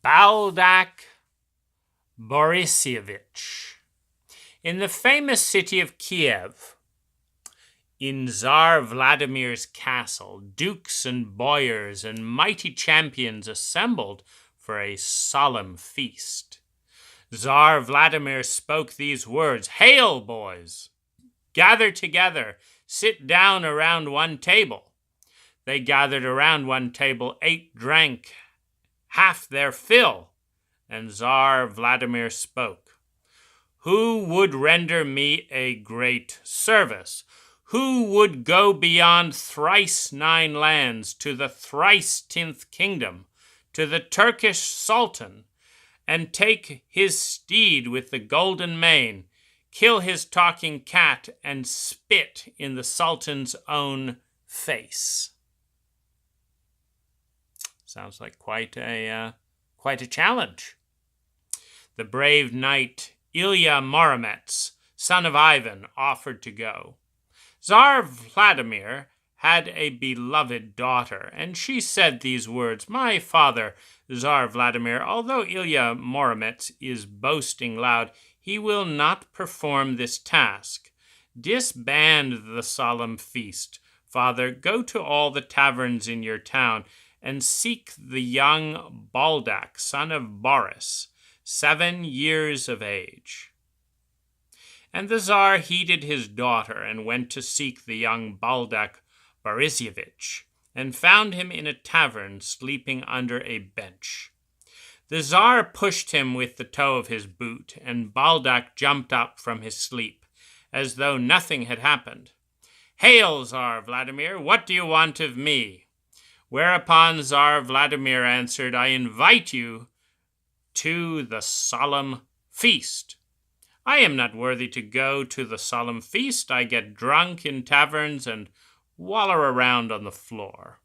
Baldak Borisievitch. In the famous city of Kiev, in Tsar Vladimir's castle, dukes and boyars and mighty champions assembled for a solemn feast. Tsar Vladimir spoke these words, "Hail, boys! Gather together, sit down around one table." They gathered around one table, ate, drank half their fill, and Tsar Vladimir spoke. "Who would render me a great service? Who would go beyond thrice 9 lands to the thrice 10th kingdom, to the Turkish Sultan, and take his steed with the golden mane, kill his talking cat, and spit in the Sultan's own face?" Sounds like quite a challenge. The brave knight Ilya Muromets, son of Ivan, offered to go. Tsar Vladimir had a beloved daughter, and she said these words, "My father, Tsar Vladimir, although Ilya Muromets is boasting loud, he will not perform this task. Disband the solemn feast. Father, go to all the taverns in your town and seek the young Baldak, son of Boris, 7 years of age." And the Tsar heeded his daughter and went to seek the young Baldak Borisievitch, and found him in a tavern sleeping under a bench. The Tsar pushed him with the toe of his boot, and Baldak jumped up from his sleep, as though nothing had happened. "Hail, Tsar Vladimir, what do you want of me?" Whereupon Tsar Vladimir answered, "I invite you to the solemn feast." "I am not worthy to go to the solemn feast. I get drunk in taverns and waller around on the floor."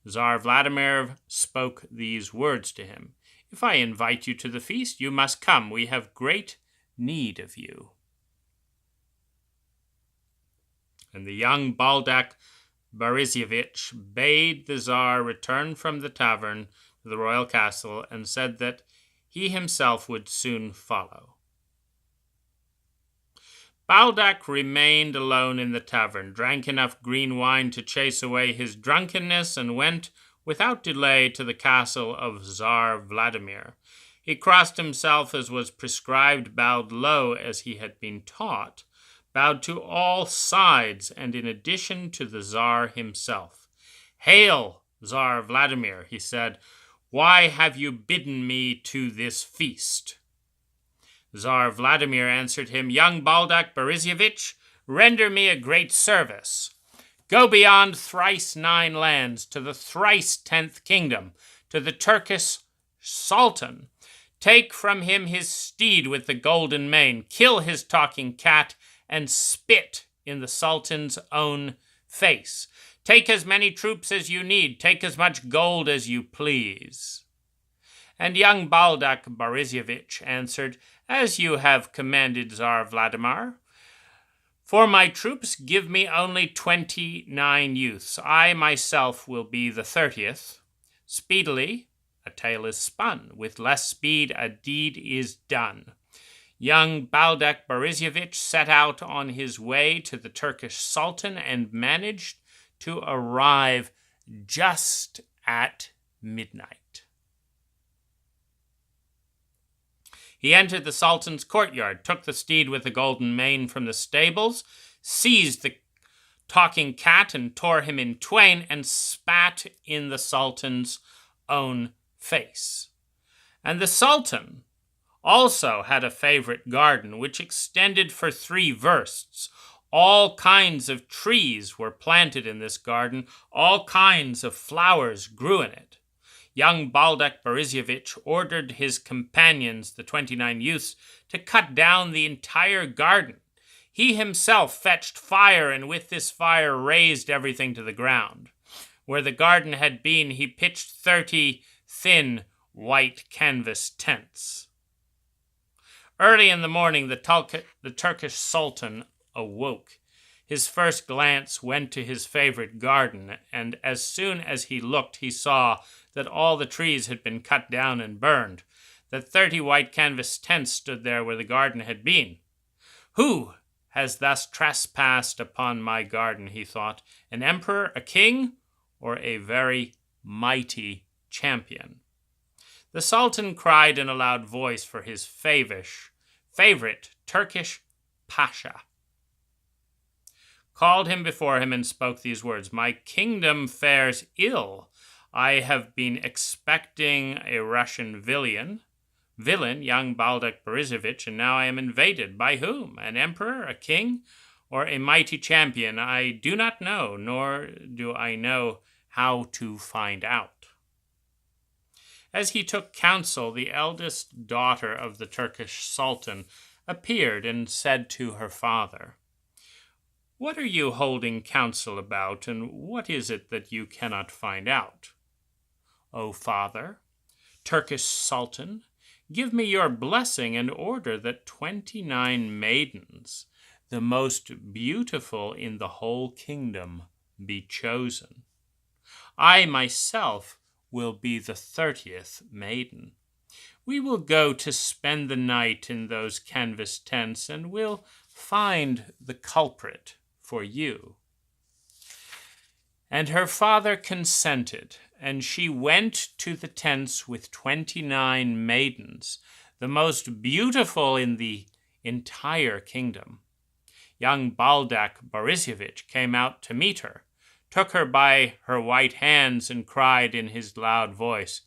Tsar Vladimir spoke these words to him, "If I invite you to the feast, you must come. We have great need of you." And the young Baldak Borisievitch bade the Tsar return from the tavern to the royal castle and said that he himself would soon follow. Baldak remained alone in the tavern, drank enough green wine to chase away his drunkenness, and went without delay to the castle of Tsar Vladimir. He crossed himself as was prescribed, bowed low as he had been taught, bowed to all sides, and in addition to the Tsar himself. "Hail, Tsar Vladimir," he said. "Why have you bidden me to this feast?" Tsar Vladimir answered him, "Young Baldak Borisievitch, render me a great service. Go beyond thrice 9 lands to the thrice 10th kingdom, to the Turkish Sultan. Take from him his steed with the golden mane, kill his talking cat, and spit in the Sultan's own face. Take as many troops as you need, take as much gold as you please." And young Baldak Borisievitch answered, "As you have commanded, Tsar Vladimir. For my troops, give me only 29 youths. I myself will be the 30th. Speedily, a tale is spun. With less speed, a deed is done." Young Baldak Borisievitch set out on his way to the Turkish Sultan and managed to arrive just at midnight. He entered the Sultan's courtyard, took the steed with the golden mane from the stables, seized the talking cat and tore him in twain, and spat in the Sultan's own face. And the Sultan also had a favorite garden which extended for 3 versts. All kinds of trees were planted in this garden. All kinds of flowers grew in it. Young Baldak Borisievitch ordered his companions, the 29 youths, to cut down the entire garden. He himself fetched fire, and with this fire razed everything to the ground. Where the garden had been, he pitched 30 thin white canvas tents. Early in the morning, the Turkish Sultan awoke. His first glance went to his favorite garden, and as soon as he looked, he saw that all the trees had been cut down and burned, that 30 white canvas tents stood there where the garden had been. Who has thus trespassed upon my garden, he thought, an emperor, a king, or a very mighty champion? The Sultan cried in a loud voice for his favorite Turkish pasha, called him before him and spoke these words, "My kingdom fares ill. I have been expecting a Russian villain, young Baldak Borisievitch, and now I am invaded. By whom? An emperor, a king, or a mighty champion? I do not know, nor do I know how to find out." As he took counsel, the eldest daughter of the Turkish Sultan appeared and said to her father, "What are you holding counsel about, and what is it that you cannot find out?" "O father, Turkish Sultan, give me your blessing and order that 29 maidens, the most beautiful in the whole kingdom, be chosen. I myself will be the 30th maiden. We will go to spend the night in those canvas tents, and will find the culprit for you." And her father consented, and she went to the tents with 29 maidens, the most beautiful in the entire kingdom. Young Baldak Borisievitch came out to meet her, took her by her white hands, and cried in his loud voice,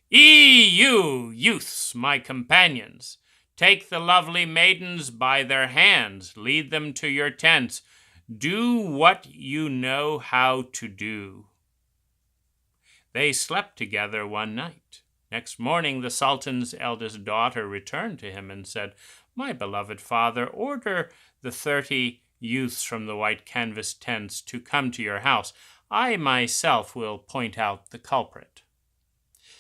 You youths, my companions, take the lovely maidens by their hands, lead them to your tents, do what you know how to do." They slept together one night. Next morning the Sultan's eldest daughter returned to him and said, "My beloved father, order the 30 youths from the white canvas tents to come to your house. I myself will point out the culprit."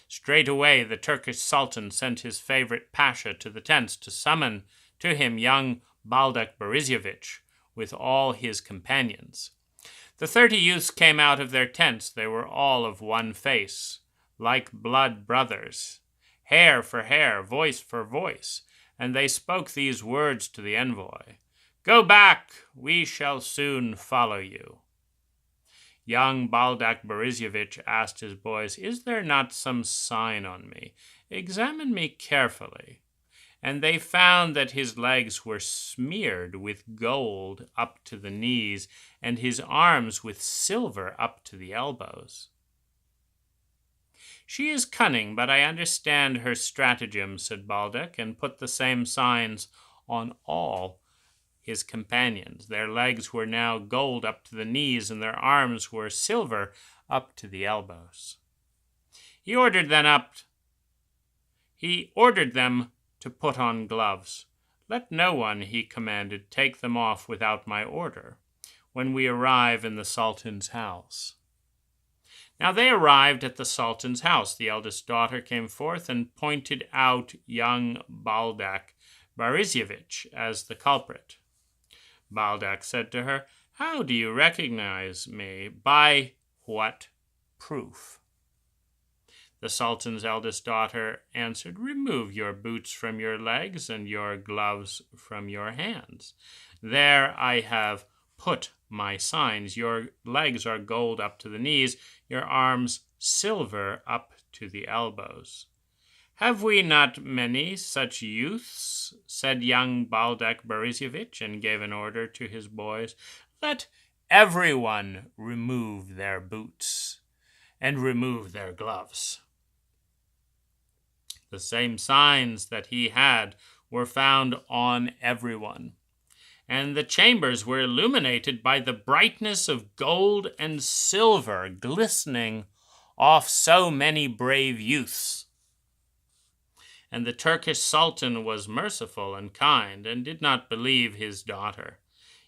Straightway the Turkish Sultan sent his favorite pasha to the tents to summon to him young Baldak Borisievitch with all his companions. The 30 youths came out of their tents. They were all of one face, like blood brothers, hair for hair, voice for voice, and they spoke these words to the envoy, "Go back, we shall soon follow you." Young Baldak Borisievitch asked his boys, "Is there not some sign on me? Examine me carefully." And they found that his legs were smeared with gold up to the knees, and his arms with silver up to the elbows. "She is cunning, but I understand her stratagem," said Baldak, and put the same signs on all his companions. Their legs were now gold up to the knees, and their arms were silver up to the elbows. He ordered them to put on gloves. "Let no one," he commanded, "take them off without my order, when we arrive in the Sultan's house." Now they arrived at the Sultan's house. The eldest daughter came forth and pointed out young Baldak Borisievitch as the culprit. Baldak said to her, "How do you recognize me? By what proof?" The Sultan's eldest daughter answered, "Remove your boots from your legs and your gloves from your hands. There I have put my signs. Your legs are gold up to the knees, your arms silver up to the elbows." "Have we not many such youths?" said young Baldak Borisievitch, and gave an order to his boys, "Let everyone remove their boots and remove their gloves." The same signs that he had were found on everyone, and the chambers were illuminated by the brightness of gold and silver glistening off so many brave youths. And the Turkish Sultan was merciful and kind, and did not believe his daughter.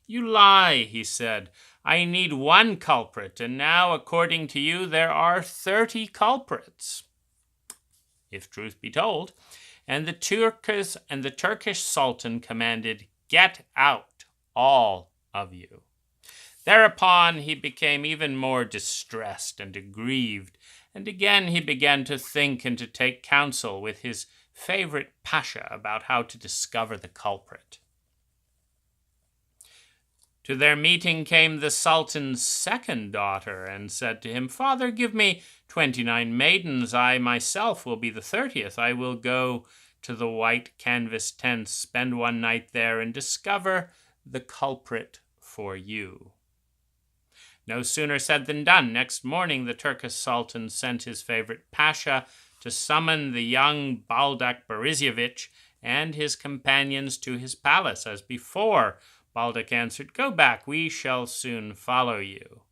"You lie," he said. "I need one culprit, and now, according to you, there are 30 culprits." If truth be told, and the Turkish Sultan commanded, "Get out, all of you." Thereupon he became even more distressed and aggrieved, And again he began to think and to take counsel with his favorite pasha about how to discover the culprit. To their meeting came the Sultan's second daughter and said to him, "Father, give me 29 maidens. I myself will be the 30th. I will go to the white canvas tents, spend one night there, and discover the culprit for you." No sooner said than done. Next morning the Turkish Sultan sent his favorite pasha to summon the young Baldak Borisievitch and his companions to his palace. As before, Baldak answered, "Go back, we shall soon follow you."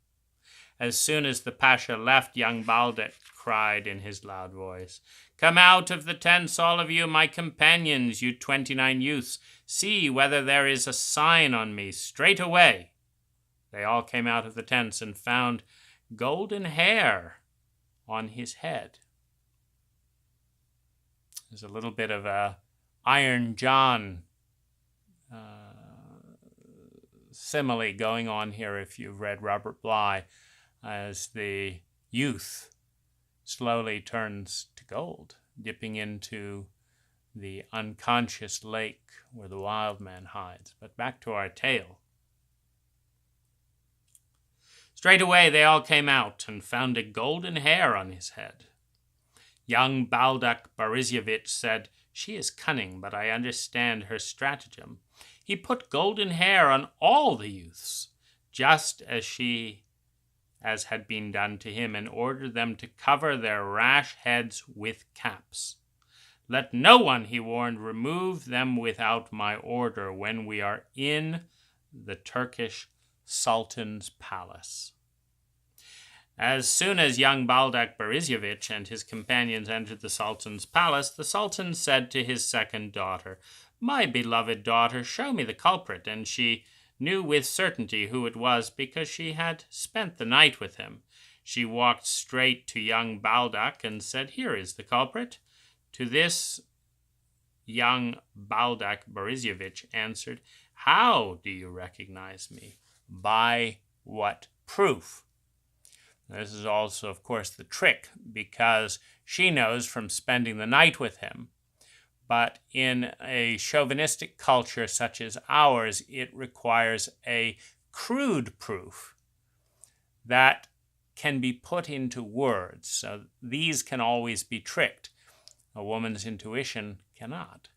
As soon as the pasha left, young Baldak cried in his loud voice, "Come out of the tents, all of you, my companions, you 29 youths. See whether there is a sign on me straight away." They all came out of the tents and found golden hair on his head. There's a little bit of a Iron John simile going on here if you've read Robert Bly, as the youth slowly turns to gold, dipping into the unconscious lake where the wild man hides. But back to our tale. Straight away they all came out and found a golden hair on his head. Young Baldak Borisievitch said, "She is cunning, but I understand her stratagem." He put golden hair on all the youths, just as had been done to him, and ordered them to cover their rash heads with caps. "Let no one," he warned, "remove them without my order when we are in the Turkish Sultan's palace." As soon as young Baldak Borisievitch and his companions entered the Sultan's palace, the Sultan said to his second daughter, "My beloved daughter, show me the culprit." And she knew with certainty who it was because she had spent the night with him. She walked straight to young Baldak and said, "Here is the culprit." To this, young Baldak Borisievitch answered, "How do you recognize me? By what proof?" This is also, of course, the trick, because she knows from spending the night with him. But in a chauvinistic culture such as ours, it requires a crude proof that can be put into words. So these can always be tricked. A woman's intuition cannot.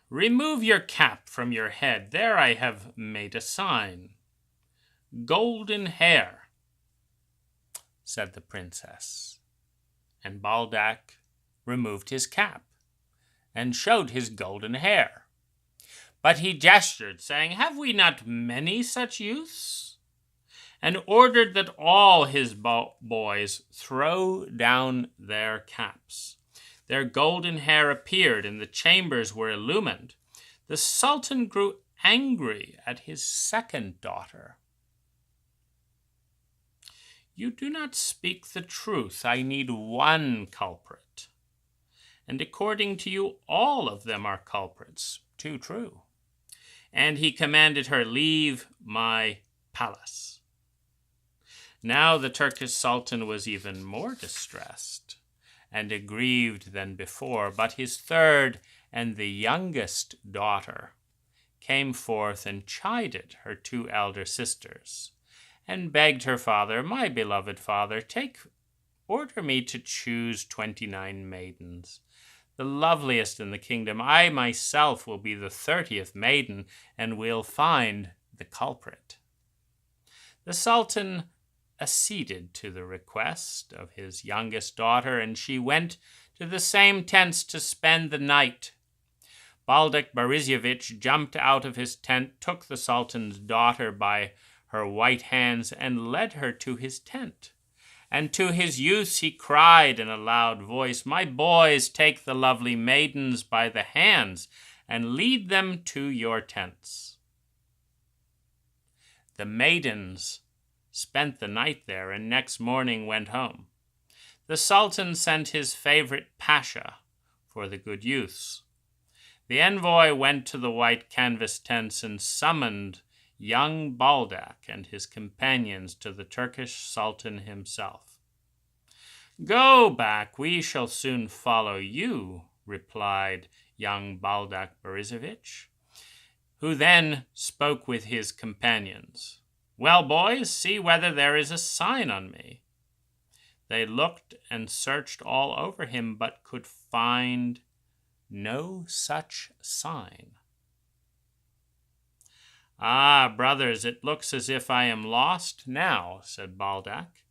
"Remove your cap from your head. There I have made a sign. Golden hair," said the princess. And Baldak removed his cap and showed his golden hair. But he gestured, saying, "Have we not many such youths?" and ordered that all his boys throw down their caps. Their golden hair appeared, and the chambers were illumined. The Sultan grew angry at his second daughter. "You do not speak the truth. I need one culprit. And according to you, all of them are culprits. Too true." And he commanded her, "Leave my palace." Now the Turkish Sultan was even more distressed and aggrieved than before, but his third and the youngest daughter came forth and chided her two elder sisters, and begged her father, "My beloved father, order me to choose 29 maidens, the loveliest in the kingdom. I myself will be the 30th maiden, and will find the culprit." The Sultan acceded to the request of his youngest daughter, and she went to the same tents to spend the night. Baldak Borisievitch jumped out of his tent, took the Sultan's daughter by her white hands, and led her to his tent. And to his youths he cried in a loud voice, "My boys, take the lovely maidens by the hands, and lead them to your tents." The maidens spent the night there, and next morning went home. The Sultan sent his favorite pasha for the good youths. The envoy went to the white canvas tents and summoned young Baldak and his companions to the Turkish Sultan himself. "Go back, we shall soon follow you," replied young Baldak Borisievitch, who then spoke with his companions. "Well, boys, see whether there is a sign on me." They looked and searched all over him, but could find no such sign. "Ah, brothers, it looks as if I am lost now," said Baldak,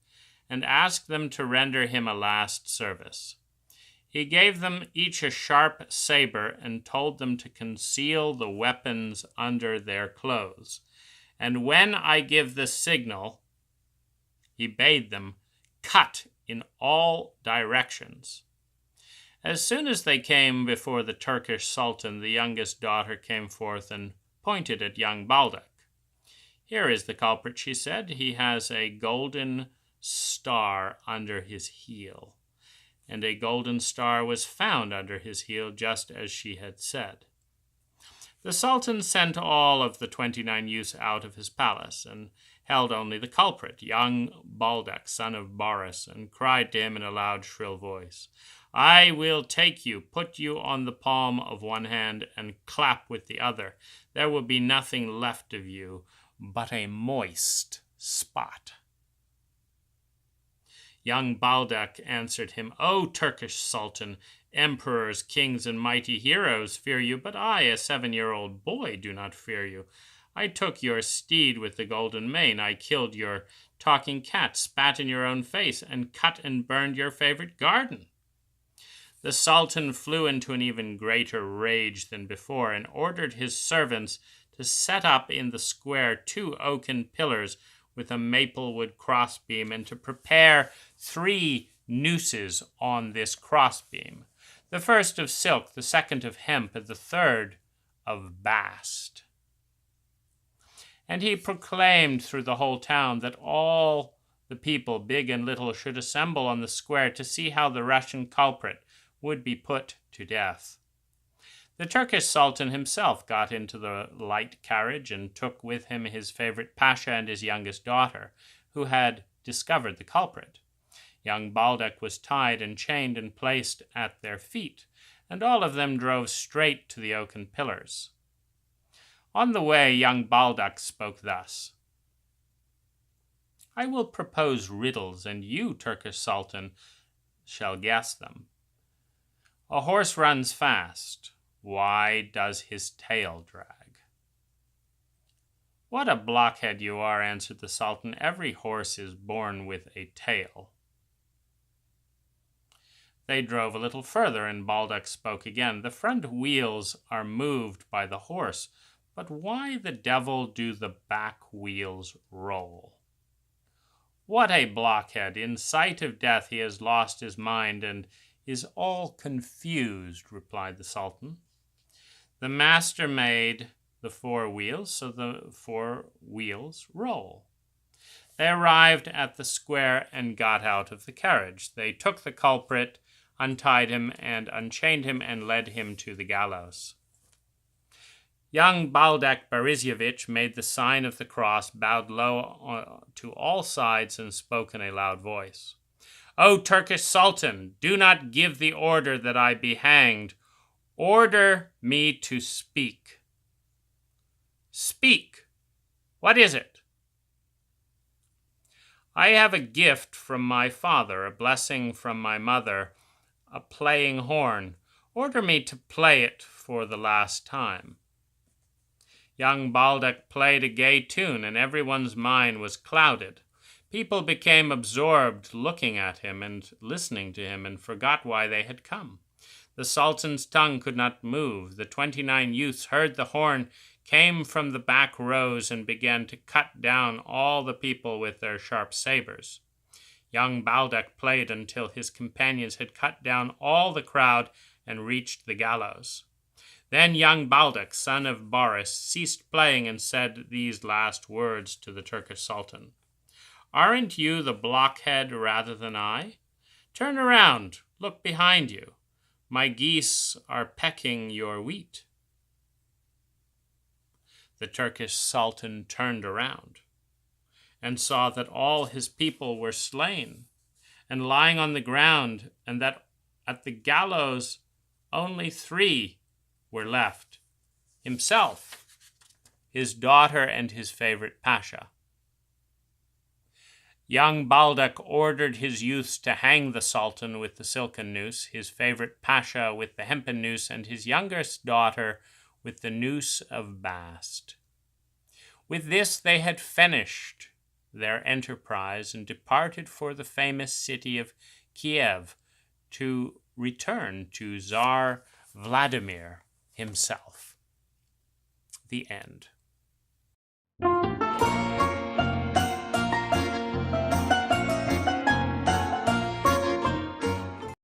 and asked them to render him a last service. He gave them each a sharp saber and told them to conceal the weapons under their clothes. "And when I give the signal," he bade them cut in all directions. As soon as they came before the Turkish Sultan, the youngest daughter came forth and pointed at young Baldak. "Here is the culprit," she said. "He has a golden star under his heel." And a golden star was found under his heel, just as she had said. The Sultan sent all of the 29 youths out of his palace, and held only the culprit, young Baldak, son of Boris, and cried to him in a loud, shrill voice, "I will take you, put you on the palm of one hand, and clap with the other. There will be nothing left of you but a moist spot." Young Baldak answered him, "O Turkish Sultan, emperors, kings, and mighty heroes fear you, but I, a 7-year-old boy, do not fear you. I took your steed with the golden mane. I killed your talking cat, spat in your own face, and cut and burned your favorite garden." The Sultan flew into an even greater rage than before, and ordered his servants to set up in the square 2 oaken pillars with a maple wood crossbeam, and to prepare 3 nooses on this crossbeam, the first of silk, the second of hemp, and the third of bast. And he proclaimed through the whole town that all the people, big and little, should assemble on the square to see how the Russian culprit would be put to death. The Turkish Sultan himself got into the light carriage and took with him his favorite pasha and his youngest daughter, who had discovered the culprit. Young Baldak was tied and chained and placed at their feet, and all of them drove straight to the oaken pillars. On the way, young Baldak spoke thus: "I will propose riddles, and you, Turkish Sultan, shall guess them. A horse runs fast. Why does his tail drag?" "What a blockhead you are," answered the Sultan. "Every horse is born with a tail." They drove a little further, and Baldak spoke again. "The front wheels are moved by the horse, but why the devil do the back wheels roll?" "What a blockhead! In sight of death he has lost his mind and is all confused," replied the Sultan. "The master made the 4 wheels, so the 4 wheels roll." They arrived at the square and got out of the carriage. They took the culprit, untied him, and unchained him, and led him to the gallows. Young Baldak Borisievitch made the sign of the cross, bowed low to all sides, and spoke in a loud voice. "O Turkish Sultan, do not give the order that I be hanged. Order me to speak." "Speak. What is it?" "I have a gift from my father, a blessing from my mother, a playing horn. Order me to play it for the last time." Young Baldak played a gay tune, and everyone's mind was clouded. People became absorbed looking at him and listening to him, and forgot why they had come. The Sultan's tongue could not move. The 29 youths heard the horn, came from the back rows, and began to cut down all the people with their sharp sabers. Young Baldak played until his companions had cut down all the crowd and reached the gallows. Then young Baldak, son of Boris, ceased playing and said these last words to the Turkish Sultan: "Aren't you the blockhead rather than I? Turn around, look behind you. My geese are pecking your wheat." The Turkish Sultan turned around and saw that all his people were slain and lying on the ground, and that at the gallows only 3 were left: himself, his daughter, and his favorite pasha. Young Baldak ordered his youths to hang the Sultan with the silken noose, his favorite pasha with the hempen noose, and his youngest daughter with the noose of bast. With this they had finished their enterprise and departed for the famous city of Kiev to return to Tsar Vladimir himself. The end.